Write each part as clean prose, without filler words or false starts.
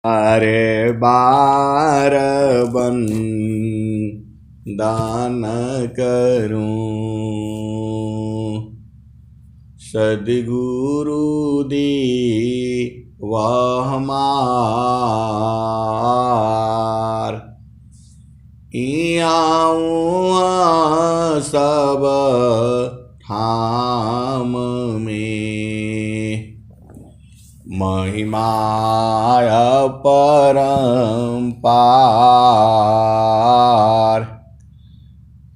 अरे बार बन दान करूं, सद्गुरु दी वह मार। आऊँ सब ठाम में, महिमाय परंपार।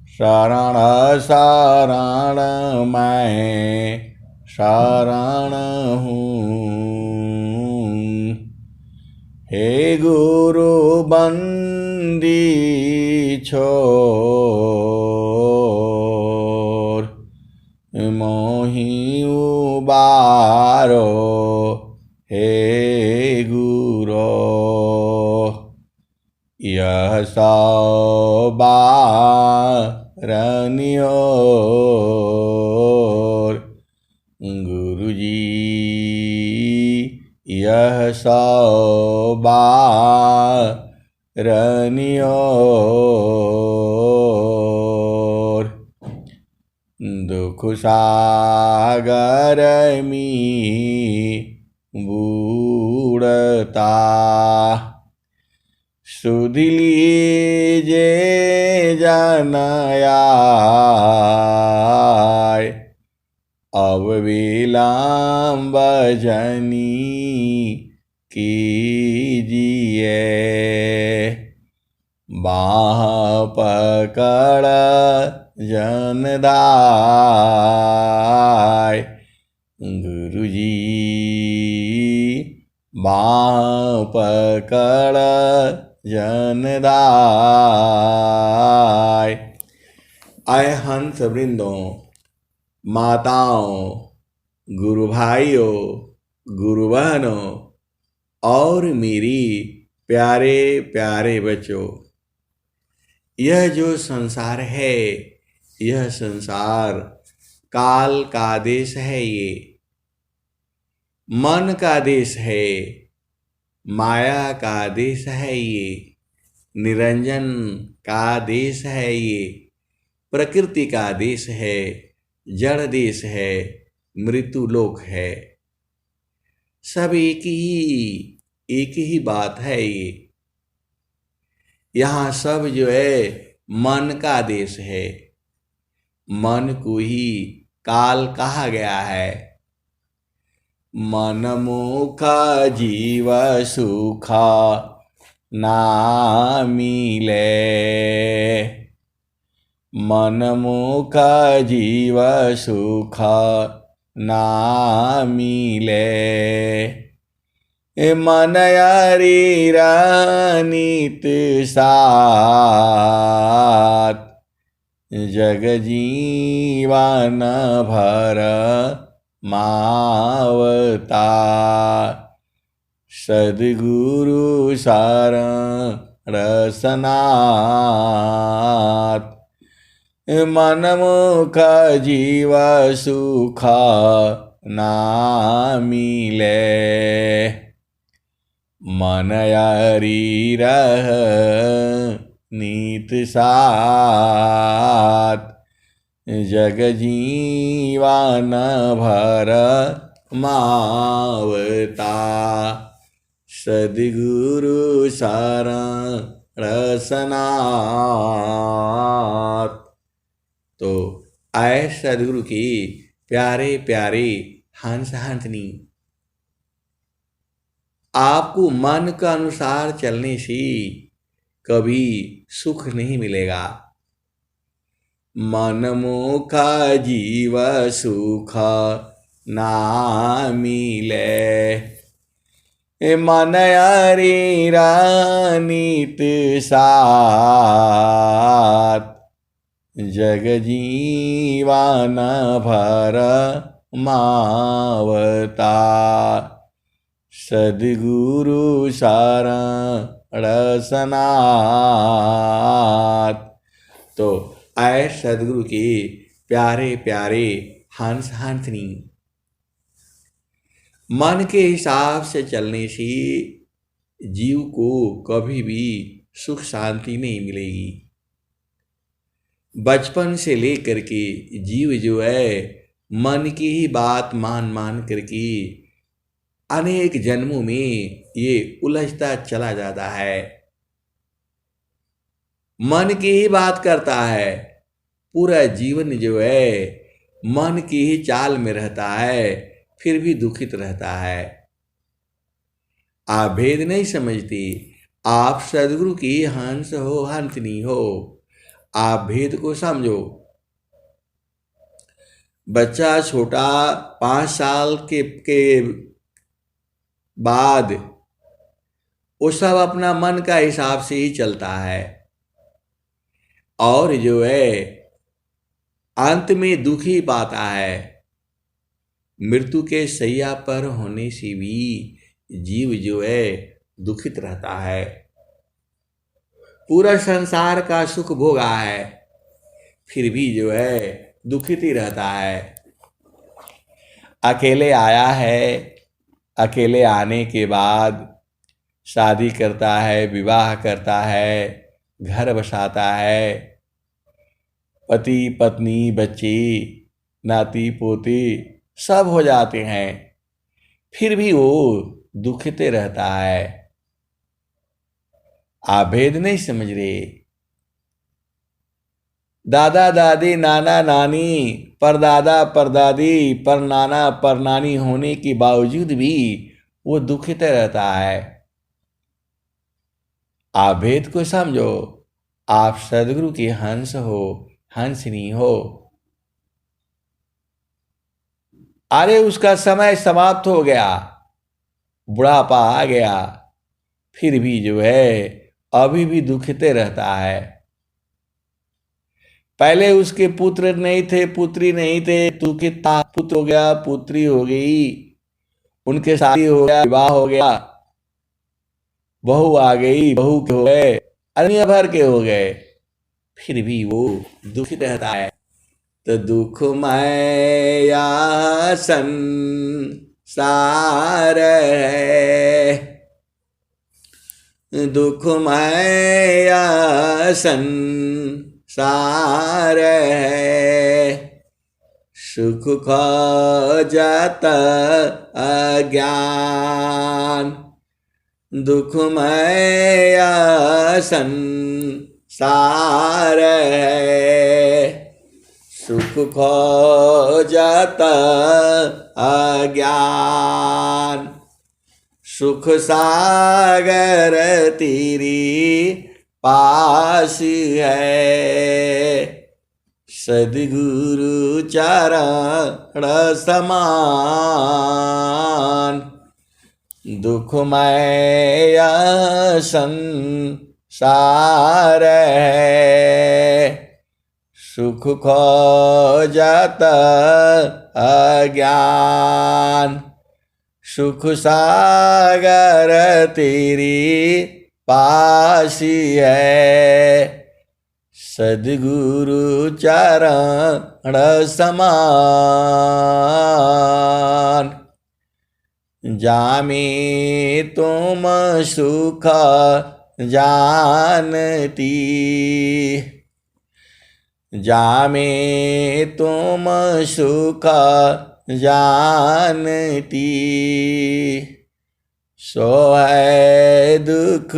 शरण शरण मैं शरण हूँ, हे गुरु बंदी छोर। मोहि उबारो हे गुरो, यह सौबारनियोर। गुरुजी यह सौबारनियोर। दुख सागर में बूढ़ता, सुध लीजे जन आए। अब विलंब जनी कीजिए, बाह पकड़ जन दाय। गुरुजी बाह पकड़ जन दाय। आए हंस वृंदों, माताओं, गुरु भाइयों, गुरु बहनों और मेरी प्यारे प्यारे बच्चों, यह जो संसार है, यह संसार काल का देश है। ये मन का देश है, माया का देश है। ये निरंजन का देश है। ये प्रकृति का देश है, जड़ देश है, मृत्यु लोक है। सब एक ही बात है। ये यहाँ सब जो है मन का देश है। मन को ही काल कहा गया है। मन मुख जीव सुख ना मिले, मन मुख जीव सुख ना मिले। मन यारी रानित साथ, जग जीवन भर मावता। सद्गुरु शरण रसनाथ, मन मुख जीव सुख ना मिले। मन यारी रह नीत साथ, जग जीवन भर मावता। सद्गुरु शरण रसनाथ। तो आए सद्गुरु की प्यारे प्यारे हंस हंसनी, आपको मन का अनुसार चलने से कभी सुख नहीं मिलेगा। मन मुख जीव सुख ना मिले। मन यारी रानित साथ, जग जीवन भर मावता। सद्गुरु शरण रसनाथ। तो आए सद्गुरु के प्यारे प्यारे हंस हंसनी, मन के हिसाब से चलने से जीव को कभी भी सुख शांति नहीं मिलेगी। बचपन से लेकर के जीव जो है मन की ही बात मान मान करके अनेक जन्मों में ये उलझता चला जाता है, मन की ही बात करता है, पूरा जीवन जो है मन की ही चाल में रहता है, फिर भी दुखित रहता है। आप भेद नहीं समझते, आप सदगुरु की हंस हो हंसनी हो, आप भेद को समझो। बच्चा छोटा 5 साल के बाद वो सब अपना मन का हिसाब से ही चलता है, और जो है अंत में दुख ही पाता है। मृत्यु के शैया पर होने से भी जीव जो है दुखित रहता है। पूरा संसार का सुख भोगा है, फिर भी जो है दुखित ही रहता है। अकेले आया है, अकेले आने के बाद शादी करता है, विवाह करता है, घर बसाता है, पति पत्नी बच्चे नाती पोती सब हो जाते हैं, फिर भी वो दुखित रहता है। आप भेद नहीं समझ रहे। दादा दादी नाना नानी परदादा परदादी परनाना परनानी होने के बावजूद भी वो दुखित रहता है। आप भेद को समझो, आप सदगुरु के हंस हो हंसनी हो। अरे उसका समय समाप्त हो गया, बुढ़ापा आ गया, फिर भी जो है अभी भी दुखित रहता है। पहले उसके पुत्र नहीं थे, पुत्री नहीं थे, दुखित था, पुत्र हो गया, पुत्री हो गई, उनके शादी हो गया, विवाह हो गया, बहू आ गई, बहू के हो गए, अन्य भर के हो गए, फिर भी वो दुखित रहता है। तो दुखमय या संसार है, दुखमय या संसार है, सुख खोजत अज्ञान, दुखमय या संसार है, सुख खोजत अज्ञान, सुख सागर तेरी पास है, सद्गुरु चरण समान, दुखमय संसार है, सुख खोजत अज्ञान, सुख सागर तेरी पास है, सद्गुरु चरण समान, जामे तुम सुख जानती, जामे तुम सुख जानती, सो है दुख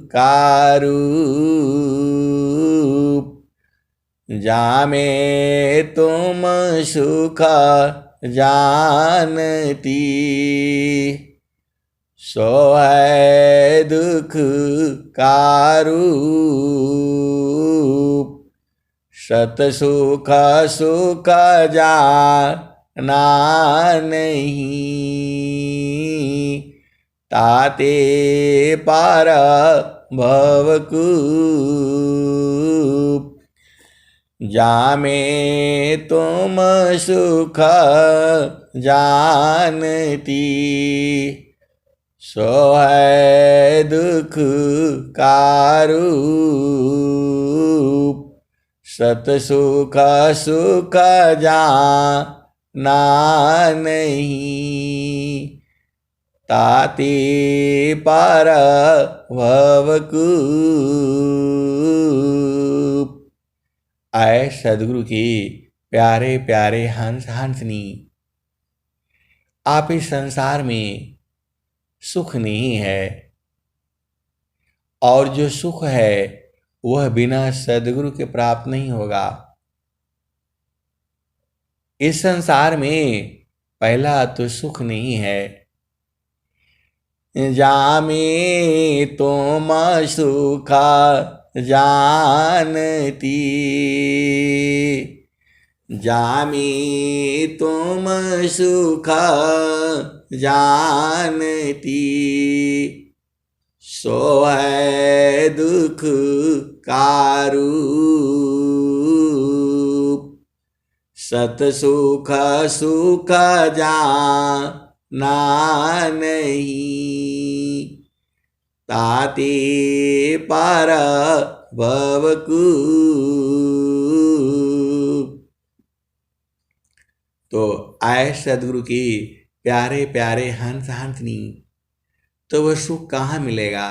का रूप, जामे तुम सुख जानती, सो है दुख का रूप, सत सुख सुख जाना नहीं, ताते पार भवकूप, जामे तुम सुख जानती, सो है दुख का रूप, सत सुख सुख जाना नहीं, ताते पार भवकूप। आए सदगुरु की प्यारे प्यारे हंस हंसनी, आप इस संसार में सुख नहीं है, और जो सुख है वह बिना सदगुरु के प्राप्त नहीं होगा। इस संसार में पहला तो सुख नहीं है। जामे तुम सुखा जानती, जामे तुम सुखा जानती, सो है दुख कारूप। सत सुख सुख जाना नहीं, ताते पार भवकूप। तो आए सदगुरु की प्यारे प्यारे हंस हंसनी, तो वह सुख कहाँ मिलेगा?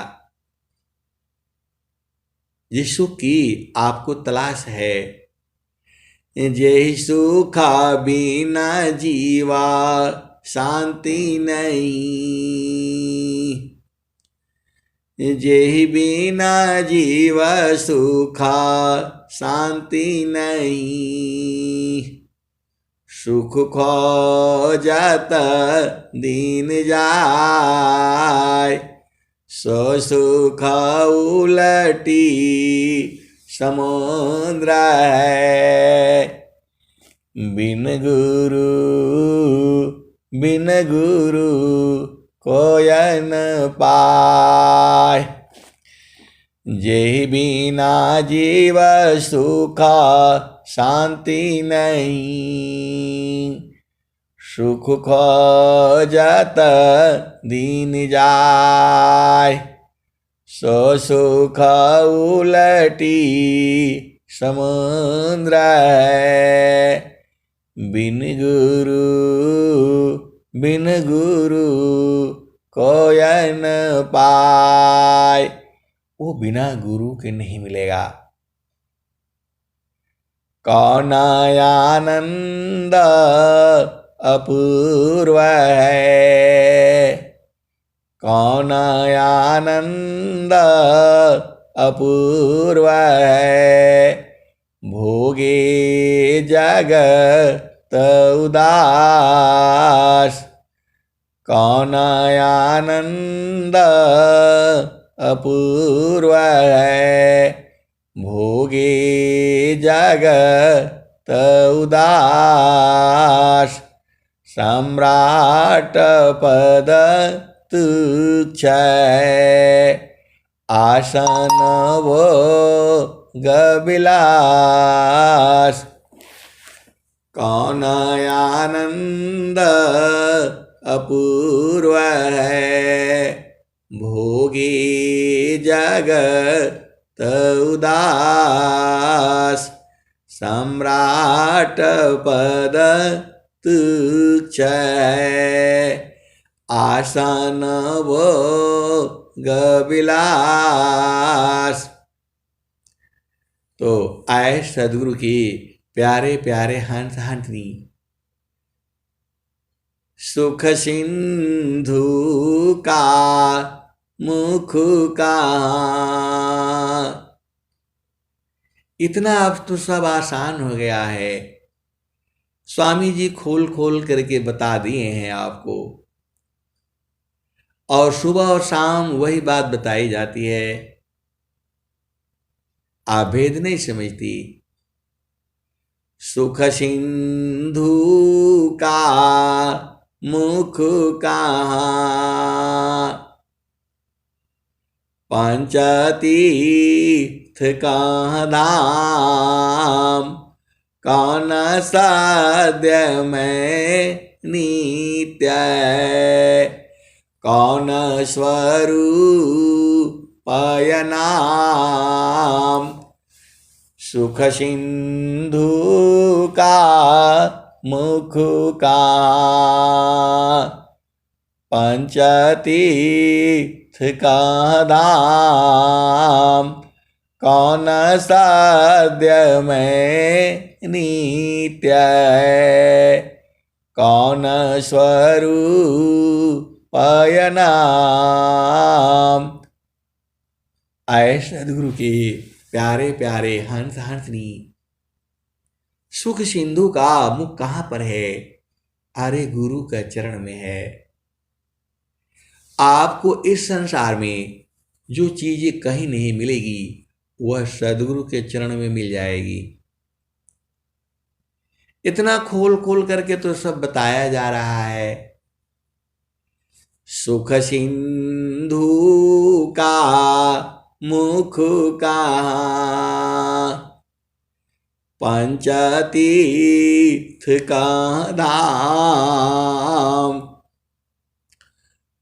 जिस सुख की आपको तलाश है, जय सुखा बिना जीवा शांति नहीं, जय बिना जीवा सुखा शांति नहीं। सुख खो जाता दिन जाय, सो सुख उलटी समुद्र है। बिन गुरु कोय न पाय, जय बिना जीव सुख शांति नहीं। सुख खोजत दिन जाय, सो सुख उलटी समुद्र है। बिन गुरु कोय न पाय, वो बिना गुरु के नहीं मिलेगा। कौन आनंद अपूर्व है, कौन आनंद अपूर्व है। भोगे जगत उदास, कौन आनंद अपूर्व है। भोगे जगत उदास, सम्राट पद तुच्छ है। आसन भोग विलास, कौन आनंद अपूर्व है। भोगे जगत उदास, सम्राट पद तुच्छ है। आसन भोग विलास। तो आए सदगुरु की प्यारे प्यारे हंस हंसनी, सुख सिंधु का मुख कहाँ। इतना अब तो सब आसान हो गया है, स्वामी जी खोल खोल करके बता दिए हैं आपको, और सुबह और शाम वही बात बताई जाती है। आप भेद नहीं समझती। सुख सिंधु का मुख कहाँ, पंचतीर्थ का धाम। कौन साध्य में नित्य, कौन स्वरूप नाम। सुख सिंधु का मुख का, पंचतीर्थ का धाम, कौन साध्य में नित्य है, कौन स्वरूप नाम। आए सदगुरु के प्यारे प्यारे हंस हंसनी, सुख सिंधु का मुख कहाँ पर है? अरे गुरु का चरण में है। आपको इस संसार में जो चीजें कहीं नहीं मिलेगी वह सदगुरु के चरण में मिल जाएगी। इतना खोल खोल करके तो सब बताया जा रहा है। सुख सिंधु का मुख कहाँ, पंचतीर्थ का धाम,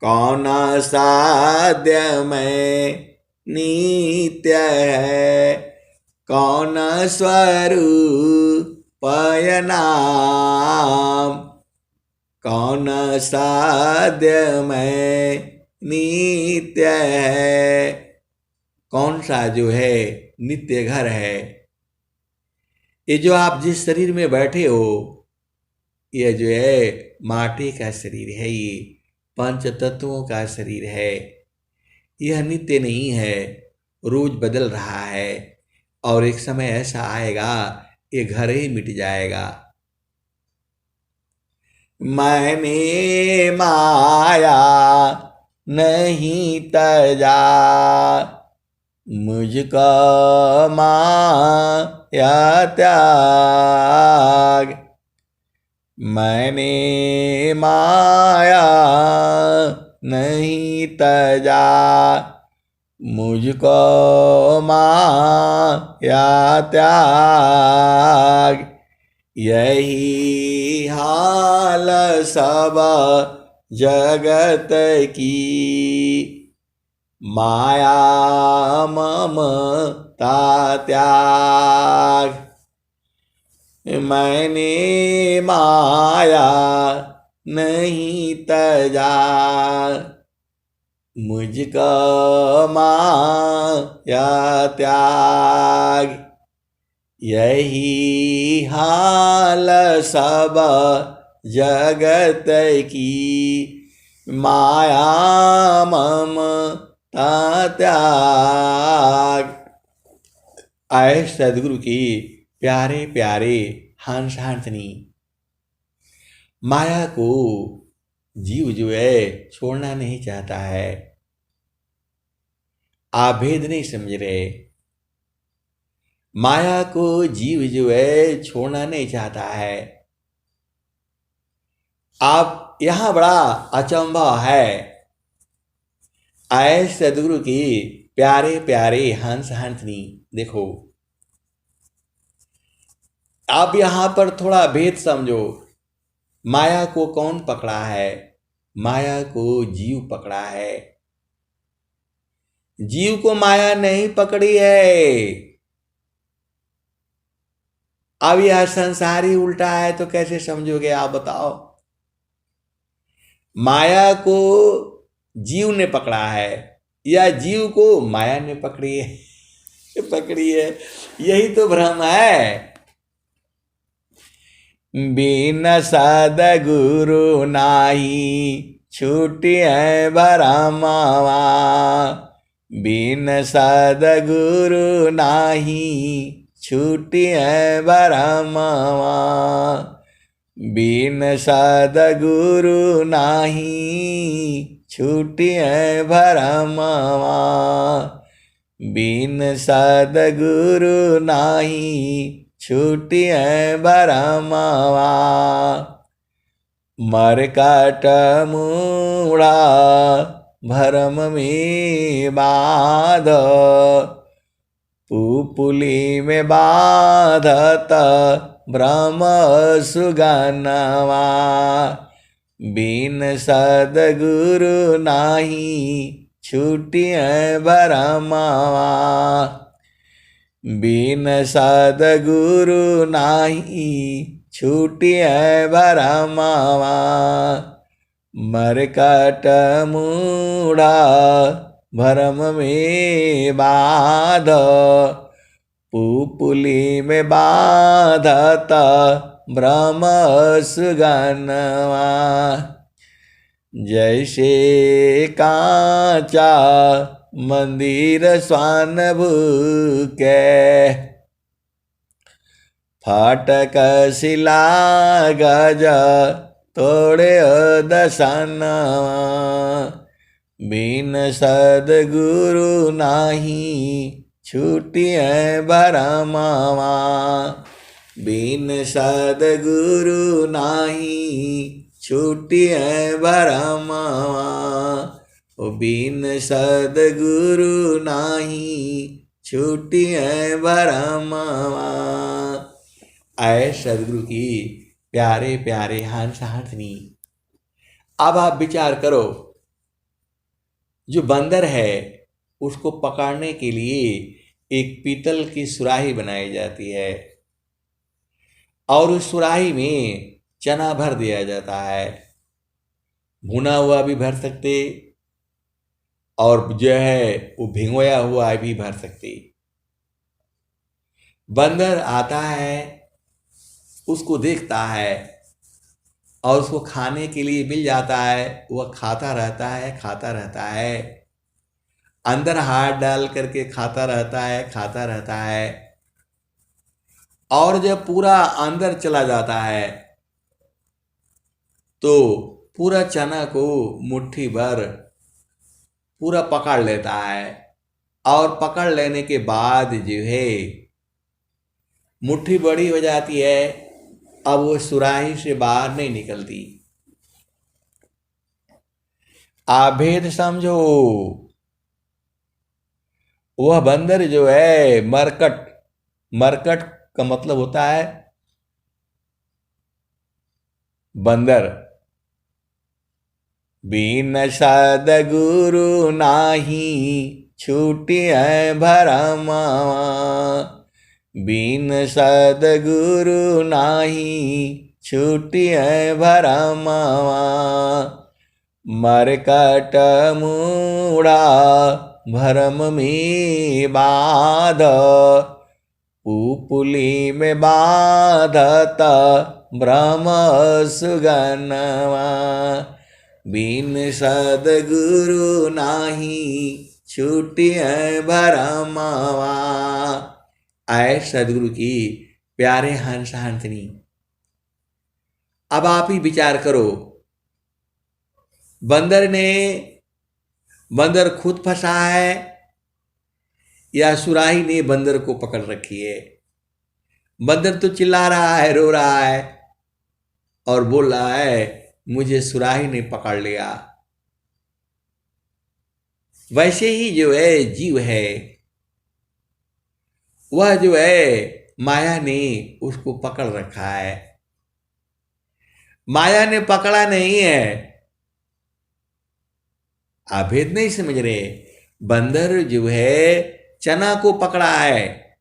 कौन साध्य में नित्य है, कौन स्वरूप नाम, कौन साध्य में नित्य है। कौन सा जो है नित्य घर है? ये जो आप जिस शरीर में बैठे हो, यह जो है माटी का शरीर है, ये पंच तत्वों का शरीर है। यह नित्य नहीं है, रोज बदल रहा है और एक समय ऐसा आएगा ये घर ही मिट जाएगा। मैंने माया नहीं तजा, मुझको माया त्याग, मैंने माया नहीं तजा, मुझको माया त्याग। यही हाल सब जगत की, माया ममता त्याग। मैंने माया नहीं तजा, मुझको माया त्याग। यही हाल सब जगत की, माया ममता त्याग। आए सदगुरु की प्यारे प्यारे हंस हंसनी, माया को जीव जो है छोड़ना नहीं चाहता है। आप भेद नहीं समझ रहे। माया को जीव जो है छोड़ना नहीं चाहता है। आप यहां बड़ा अचंभा है। आए सदगुरु की प्यारे प्यारे हंस हंसनी, देखो आप यहां पर थोड़ा भेद समझो। माया को कौन पकड़ा है? माया को जीव पकड़ा है। जीव को माया नहीं पकड़ी है। अब यह संसार ही उल्टा है तो कैसे समझोगे आप बताओ? माया को जीव ने पकड़ा है या जीव को माया ने पकड़ी है? पकड़ी है, यही तो भ्रम है। बिन सद्गुरु नाही छूटी है भरमावा, बिन सद्गुरु नाही छूटी है भरमावा, बिन सद्गुरु नाही छूटी है भरमावा, बिन सद्गुरु नाही छूटी है भरमावा। मरकट मूढ़ा भरम में बाध, पुपुली में बाधत भ्रम सुगनवा, बिन सद्गुरु नाही छूटी है भरमावा, बिन सद्गुरु नाही छूटी है भरमावा, मरकट मूढ़ा भरम में बाध, पुपुली में बाधत भ्रम सुगनवा। जैसे कांचा मंदिर स्वान भूके, फाटक शिला गज तोड़े दसनवा। बिन सद्गुरु नाही छूटिए भरमावा, बिन सद्गुरु नाही छूटिए भरमावा। बिन सद्गुरु नाही छूटिए भरमावा। आए सद्गुरु की प्यारे प्यारे हंस हंसनी। अब आप विचार करो, जो बंदर है उसको पकड़ने के लिए एक पीतल की सुराही बनाई जाती है और उस सुराही में चना भर दिया जाता है। भुना हुआ भी भर सकते और जो है वो भिगोया हुआ भी भर सकते। बंदर आता है, उसको देखता है और उसको खाने के लिए मिल जाता है। वह खाता रहता है, खाता रहता है, अंदर हाथ डाल करके खाता रहता है, खाता रहता है। और जब पूरा अंदर चला जाता है तो पूरा चना को मुट्ठी भर पूरा पकड़ लेता है और पकड़ लेने के बाद जो है मुट्ठी बड़ी हो जाती है। अब वो सुराही से बाहर नहीं निकलती। आप भेद समझो। वह बंदर जो है मरकट, मरकट का मतलब होता है बंदर। बिन सद्गुरु नाही छूटिए भरमावा, बिन सद्गुरु नाही छूटिए भरमावा। मरकट मूढ़ा भरम में बाध, पुपुली में बाधत भ्रम सुगनवा। बिन सद्गुरु नाही छूटिए भरमावा। आए सद्गुरु की प्यारे हंस हंसनी। अब आप ही विचार करो, बंदर खुद फंसा है या सुराही ने बंदर को पकड़ रखी है? बंदर तो चिल्ला रहा है, रो रहा है और बोल रहा है मुझे सुराही ने पकड़ लिया। वैसे ही जो है जीव है, वह जो है माया ने उसको पकड़ रखा है। माया ने पकड़ा नहीं है। आप भेद नहीं समझ रहे। बंदर जो है चना को पकड़ा है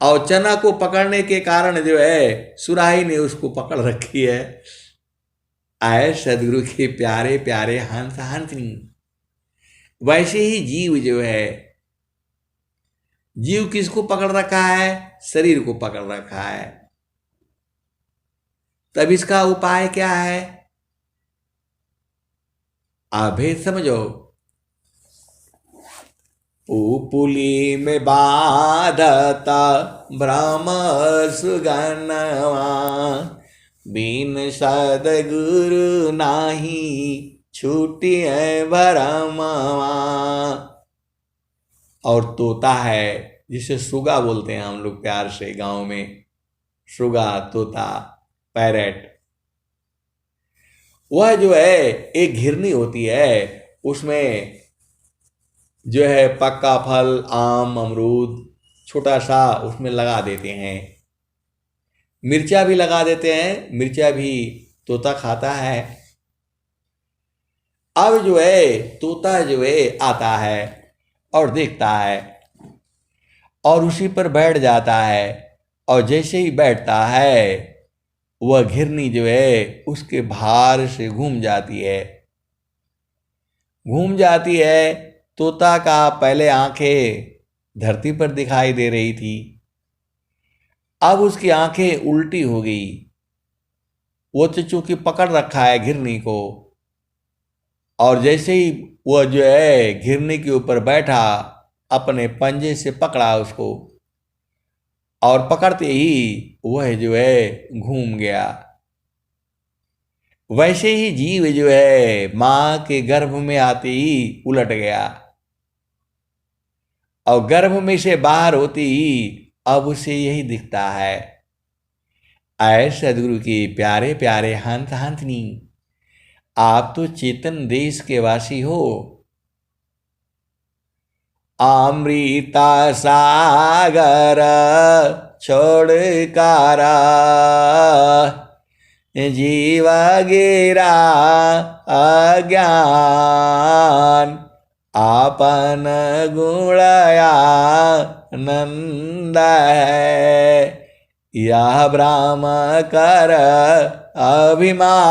और चना को पकड़ने के कारण जो है सुराही ने उसको पकड़ रखी है। आए सद्गुरु के प्यारे प्यारे हंस हंसनी। वैसे ही जीव जो है, जीव किसको पकड़ रखा है? शरीर को पकड़ रखा है। तब इसका उपाय क्या है? आप भेद समझो। पुपुली में बाधता भ्रम सुगनवा, बिन सद्गुरु नाही छूटिए भरमावा। और तोता है, जिसे सुगा बोलते हैं हम लोग प्यार से गांव में, सुगा, तोता, पैरेट। वह जो है एक घिरनी होती है, उसमें जो है पक्का फल, आम, अमरूद छोटा सा उसमें लगा देते हैं। मिर्चा भी लगा देते हैं, मिर्चा भी तोता खाता है। अब जो है तोता जो है आता है और देखता है और उसी पर बैठ जाता है। और जैसे ही बैठता है वह घिरनी जो है उसके भार से घूम जाती है। तोता का पहले आंखें धरती पर दिखाई दे रही थी, अब उसकी आंखें उल्टी हो गई। वो तो चूंकि पकड़ रखा है घिरनी को, और जैसे ही वह जो है घिरनी के ऊपर बैठा, अपने पंजे से पकड़ा उसको, और पकड़ते ही वह जो है घूम गया। वैसे ही जीव जो है मां के गर्भ में आते ही उलट गया, और गर्भ में से बाहर होती ही अब उसे यही दिखता है। आए सदगुरु के प्यारे प्यारे हंस हंसनी, आप तो चेतन देश के वासी हो। अमृता सागर छोड़ कारा, जीव गिरा अज्ञान, आपन गुणया नंद है, यह ब्रह्म कर अभिमान।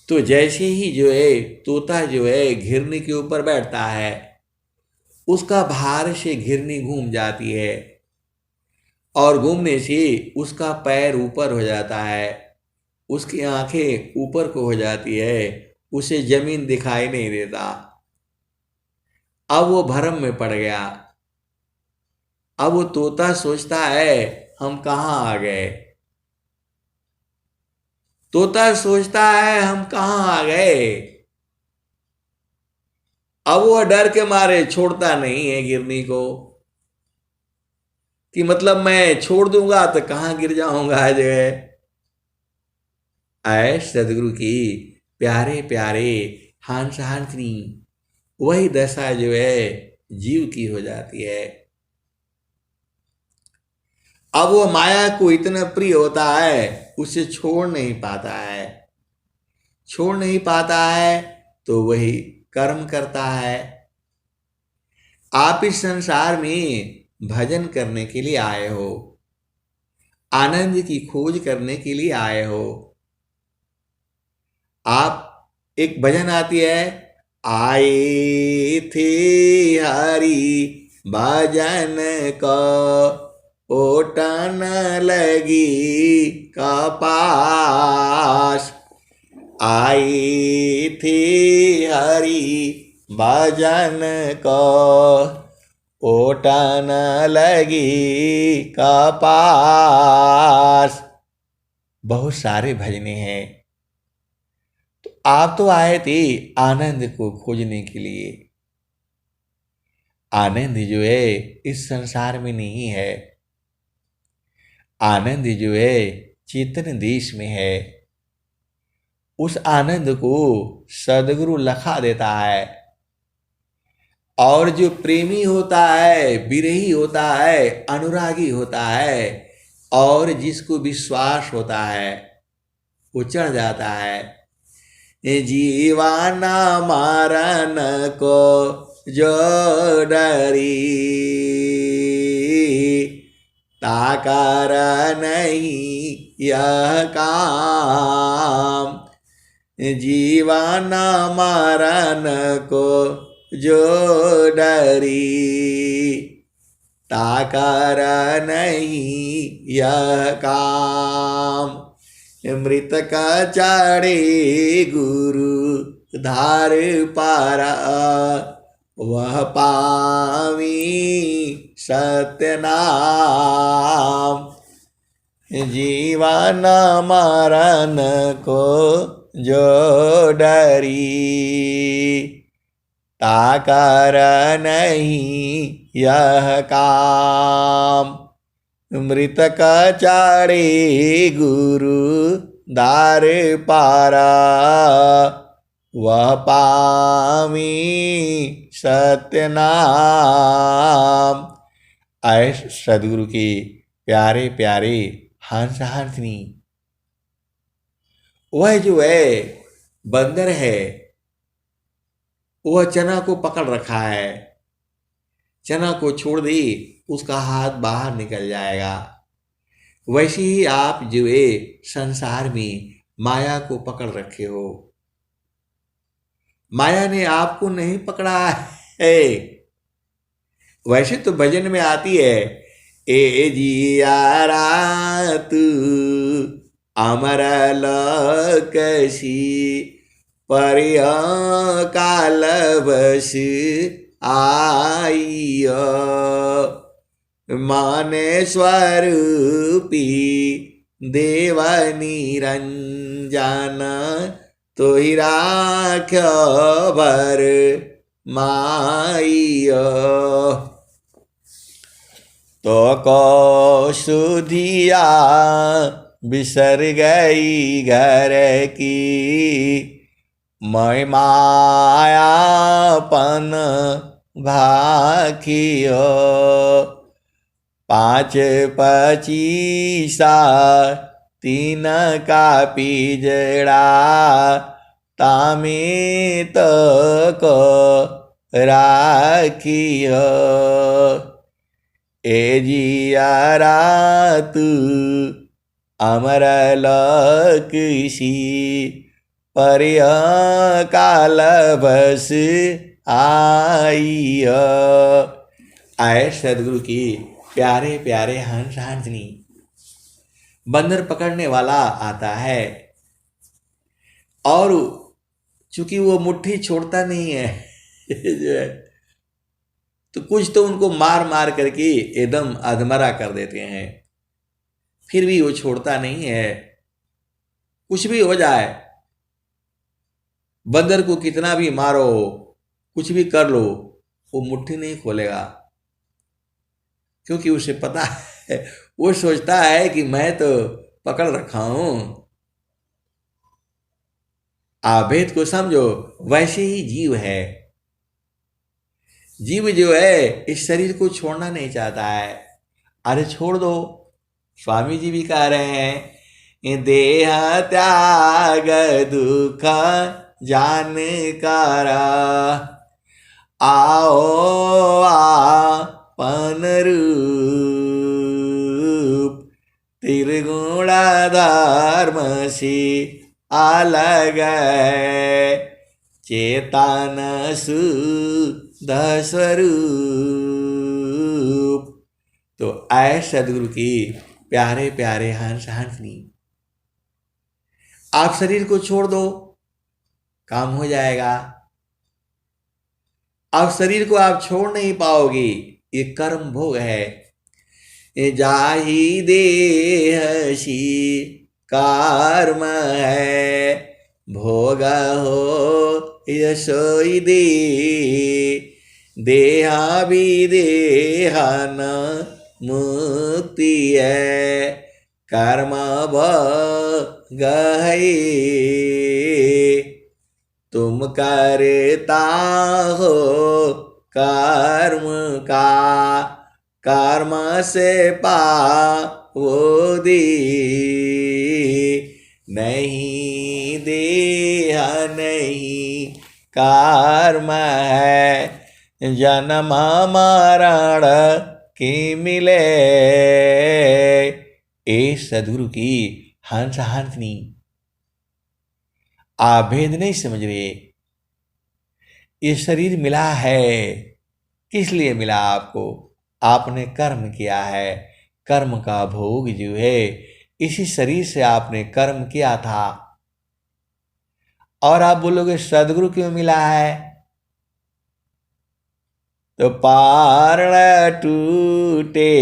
तो जैसे ही जो है तोता जो है घिरनी के ऊपर बैठता है, उसका भार से घिरनी घूम जाती है, और घूमने से उसका पैर ऊपर हो जाता है, उसकी आंखें ऊपर को हो जाती है, उसे जमीन दिखाई नहीं देता। अब वो भ्रम में पड़ गया। अब वो तोता सोचता है हम कहाँ आ गए। तोता सोचता है हम कहाँ आ गए। अब वो डर के मारे छोड़ता नहीं है गिरनी को, कि मतलब मैं छोड़ दूंगा तो कहाँ गिर जाऊंगा जो है। ऐ सदगुरु की प्यारे प्यारे हंस हंसनी, वही दशा जो है जीव की हो जाती है। अब वो माया को इतना प्रिय होता है, उसे छोड़ नहीं पाता है। छोड़ नहीं पाता है तो वही कर्म करता है। आप इस संसार में भजन करने के लिए आए हो, आनंद की खोज करने के लिए आए हो। आप एक भजन आती है, आए थे हरि भजन को ओटन लगी कपास, आई थी हरि भजन को ओटन लगी कपास। बहुत सारे भजने हैं। तो आप तो आए थे आनंद को खोजने के लिए। आनंद जो है इस संसार में नहीं है, आनंद जो है चेतन देश में है। उस आनंद को सदगुरु लखा देता है, और जो प्रेमी होता है, विरही होता है, अनुरागी होता है, और जिसको विश्वास होता है, वो चढ़ जाता है। जीवाना मारन को जो डरी, ताकर नहीं यह काम, जीवन मरण को जो डरी, ताकर नहीं यह काम। मृतक चढ़े गुरु धार पारा, वह पावी सत्य नाम, जीवन मरण को जो डरी, ताकर नहीं यह काम। मृतक चाड़े गुरु दार पारा, वह पावी सत्य नाम। आए सदगुरु के प्यारे प्यारे हंस हंसनी, वह जो है बंदर है, वह चना को पकड़ रखा है। चना को छोड़ दी, उसका हाथ बाहर निकल जाएगा। वैसे ही आप जो है संसार में माया को पकड़ रखे हो। माया ने आपको नहीं पकड़ा है। वैसे तो भजन में आती है, ए जियारा तू अमर लकसी परिय काल बस आइय माने स्वरूपी देव निरंजन तो ही राख भर माइय तो कौसुधिया बिसर गई घर की मैं मायापन भाखियो 5 25 3 का पिजड़ा तामे तक राखियो ए जियारा तू अमर लकसी परिय काल बस आइय। आए सदगुरु की प्यारे प्यारे हंस हंसनी। बंदर पकड़ने वाला आता है और चूंकि वो मुट्ठी छोड़ता नहीं है जो है तो कुछ तो उनको मार मार करके एकदम अधमरा कर देते हैं। फिर भी वो छोड़ता नहीं है। कुछ भी हो जाए, बंदर को कितना भी मारो, कुछ भी कर लो, वो मुट्ठी नहीं खोलेगा, क्योंकि उसे पता है, वो सोचता है कि मैं तो पकड़ रखा हूं। आभेद को समझो। वैसे ही जीव है। जीव जो है इस शरीर को छोड़ना नहीं चाहता है। अरे छोड़ दो। स्वामी जी भी कह रहे हैं, देह त्याग दुख जानकारा आओ आपन रूप त्रिगुण धर्म से अलग चेतन शुद्ध स्वरूप। तो आए सदगुरु की प्यारे प्यारे हंस हंसनी। आप शरीर को छोड़ दो, काम हो जाएगा। अब शरीर को आप छोड़ नहीं पाओगे, ये कर्म भोग है। जाहि देहसी कर्म है भोग हो यशोई दे देहा भी देहन मुक्ति है कर्म भोग है। तुम करता हो कर्म का कर्म से पाओ नहीं देह नहीं कर्म है जन्म मरण की मिले। ए सदगुरु की हंस हंसनी। आप भेद नहीं समझ रहे। ये शरीर मिला है, किस लिए मिला आपको? आपने कर्म किया है। कर्म का भोग जो है इसी शरीर से आपने कर्म किया था। और आप बोलोगे सदगुरु क्यों मिला है? तो पारण टूटे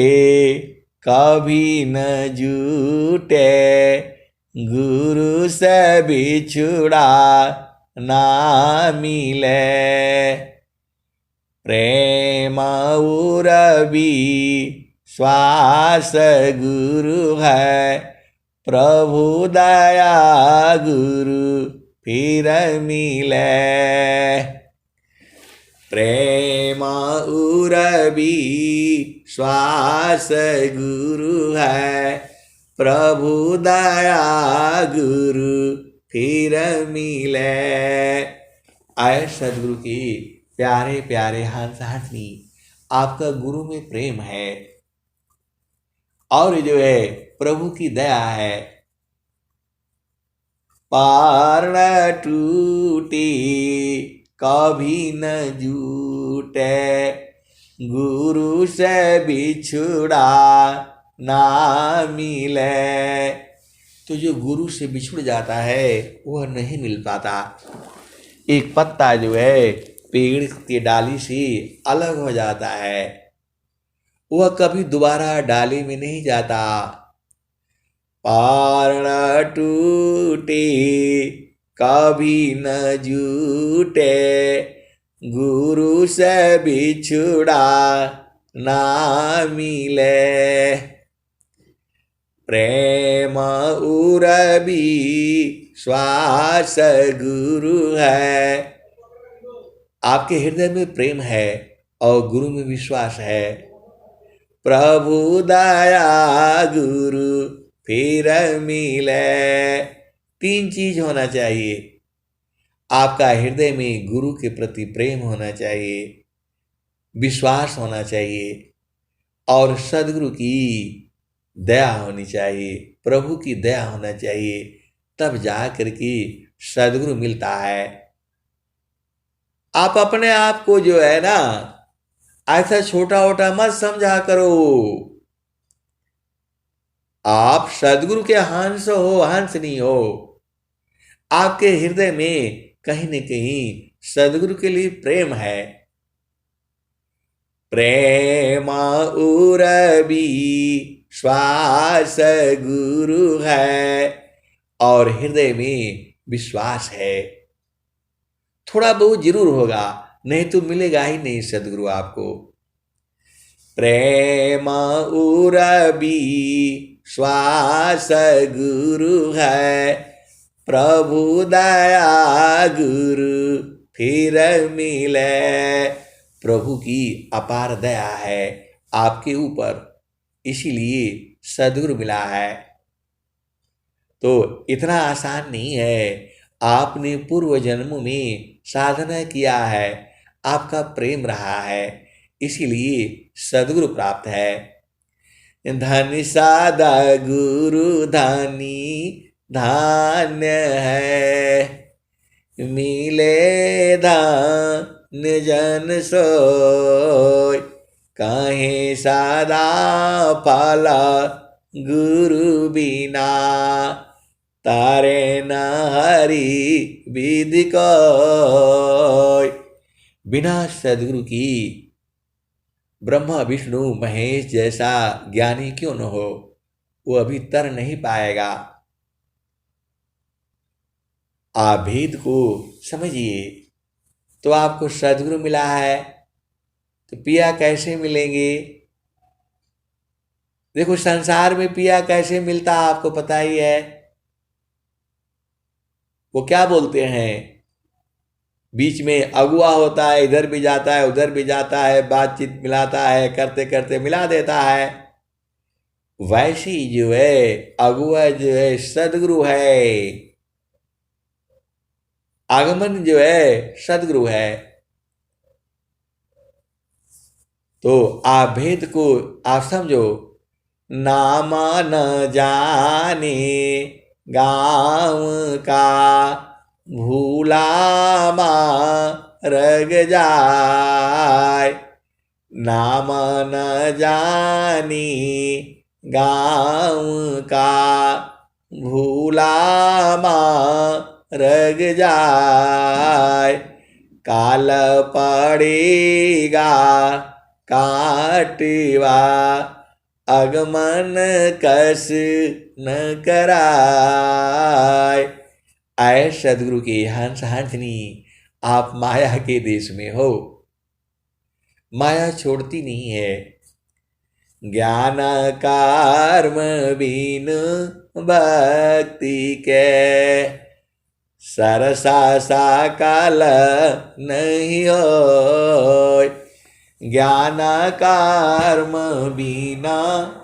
कभी न जूटे गुरु से बिछुड़ा ना मिले। प्रेम उरबी श्वास गुरु है प्रभु दया गुरु फिर मिले। प्रेम उरबी श्वास गुरु है प्रभु दया गुरु फिर मिले। आए सदगुरु की प्यारे प्यारे हंस हंसनी। आपका गुरु में प्रेम है और जो है प्रभु की दया है। पार न टूटे कभी न जूटे, गुरु से बिछुड़ा ना मिले। तो जो गुरु से बिछुड़ जाता है वह नहीं मिल पाता। एक पत्ता जो है पेड़ की डाली से अलग हो जाता है, वह कभी दोबारा डाली में नहीं जाता। पार न टूटे कभी न जूटे, गुरु से बिछुड़ा ना मिले। प्रेम उरबी श्वास गुरु है। आपके हृदय में प्रेम है और गुरु में विश्वास है। प्रभु दया गुरु फिर मिले। 3 चीज होना चाहिए। आपका हृदय में गुरु के प्रति प्रेम होना चाहिए, विश्वास होना चाहिए और सदगुरु की दया होनी चाहिए, प्रभु की दया होना चाहिए। तब जा करके सदगुरु मिलता है। आप अपने आप को जो है ना ऐसा छोटा छोटा मत समझा करो। आप सदगुरु के हंस हो, हंस नहीं हो। आपके हृदय में कहीं न कहीं सदगुरु के लिए प्रेम है। प्रेम उरबी श्वास गुरु है और हृदय में विश्वास है। थोड़ा बहुत जरूर होगा, नहीं तो मिलेगा ही नहीं सदगुरु आपको। प्रेम उरबी श्वास गुरु है, प्रभु दया गुरु फिर मिले। प्रभु की अपार दया है आपके ऊपर, इसीलिए सदगुरु मिला है। तो इतना आसान नहीं है। आपने पूर्व जन्मों में साधना किया है, आपका प्रेम रहा है, इसीलिए सदगुरु प्राप्त है। धन सादा गुरु धानी धान्य है, मिले धान जन सोय, काहे सादा पाला गुरु बिना, तारे न हरि विधि कोय। बिना सदगुरु की ब्रह्मा विष्णु महेश जैसा ज्ञानी क्यों न हो, वो अभी तर नहीं पाएगा। आप भेद को समझिए। तो आपको सदगुरु मिला है, तो पिया कैसे मिलेंगे? देखो संसार में पिया कैसे मिलता आपको पता ही है। वो क्या बोलते हैं, बीच में अगुआ होता है, इधर भी जाता है उधर भी जाता है, बातचीत मिलाता है, करते करते मिला देता है। वैसे ही जो है अगुआ जो है सदगुरु है, आगमन जो है सदगुरु है। तो आप भेद को आप समझो। नाम न जाने गाँव का, भूला रग जाय। नाम न जानी गाँव का, भूला रग जाय। काल पड़ेगा काटवा, आगमन कस न कराय। आए सदगुरु के हंस हंसनी, आप माया के देश में हो। माया छोड़ती नहीं है। ज्ञान कर्म बिन भक्ति के, सरसा साकाल नहीं हो। ज्ञान कर्म बिना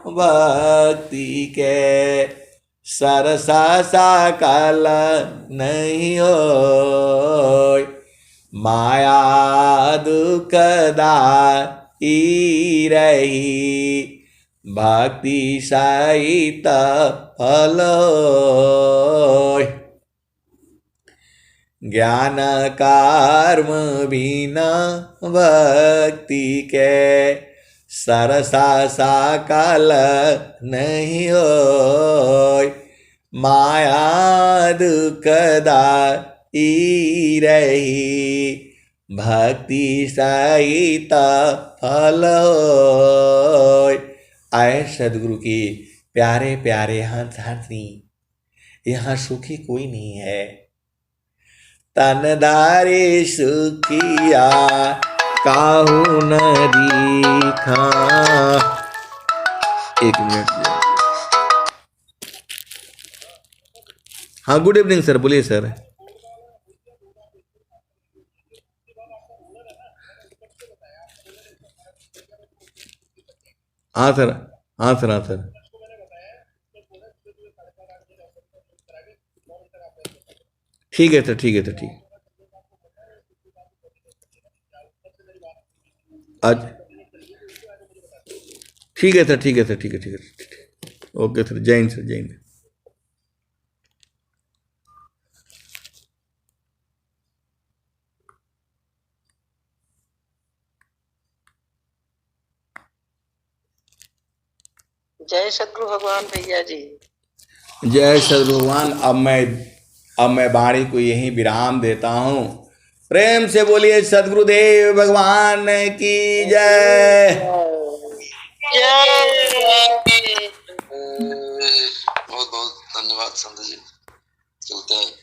भक्ति के, सरसा साकाल नहीं हो। माया दुखदाई रही, भक्ति सहित फल ज्ञान कर्म बिना भक्ति के सरसा सकल नहीं होय माया दुखदाई रही भक्ति सहित फल होय। आए सदगुरु की प्यारे प्यारे हंसी, यहाँ सुखी कोई नहीं है। तनधारे सुखिया काहू न दिखा। एक मिनट। हाँ, गुड इवनिंग सर, बोलिए सर। हाँ सर, हाँ सर, हाँ सर। ठीक है सर, ठीक है सर, ठीक। आज ठीक है सर, ठीक है सर, ठीक है, ठीक है। ओके सर, जय हिंद सर, जय हिंद। जय सद्गुरु भगवान भैया जी। जय सद्गुरु भगवान। अब मैं वाणी को यहीं विराम देता हूँ। प्रेम से बोलिए सद्गुरुदेव भगवान की जय। बहुत बहुत धन्यवाद संत जी। चलते हैं।